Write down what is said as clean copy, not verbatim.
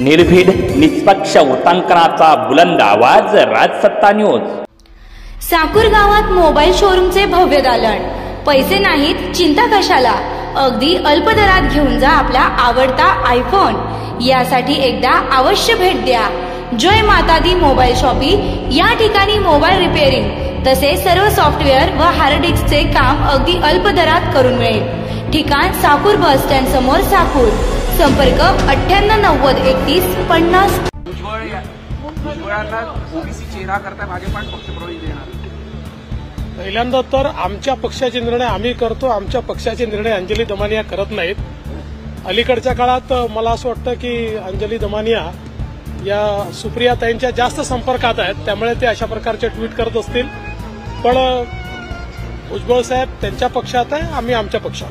निर्भीड निष्पक्ष वृत्तांकनाचा बुलंद आवाज, राजसत्ता न्यूज। साकूर गावात मोबाईल शोरूमचे भव्य दालन। पैसे नाहीत, चिंता कशाला, अगदी अल्प दरात घेऊन जा आपला आवडता आयफोन। यासाठी एकदा अवश्य भेट द्या जय माता दी मोबाईल शॉपी। या ठिकाणी मोबाईल रिपेअरिंग तसेच सर्व सॉफ्टवेअर व हार्ड डिस्कचे काम अगदी अल्प दरात करून मिळेल। ठिकाण साकूर बस स्टँड समोर, साकूर। संपर्क 98903150। ओबीसी चेहरा करता मागे पण पक्षप्रवेश देणार। पहिल्यांदा तर आमच्या पक्षाचे निर्णय आम्ही करतो, आमच्या पक्षाचे निर्णय अंजली दमानिया करत नाहीत। अलीकडच्या काळात मला असं वाटतं की अंजली दमानिया या सुप्रियाताईंच्या जास्त संपर्कात आहेत, त्यामुळे ते अशा प्रकारचे ट्विट करत असतील। पण भुजबळ साहेब त्यांच्या पक्षात आहे, आम्ही आमच्या पक्षात।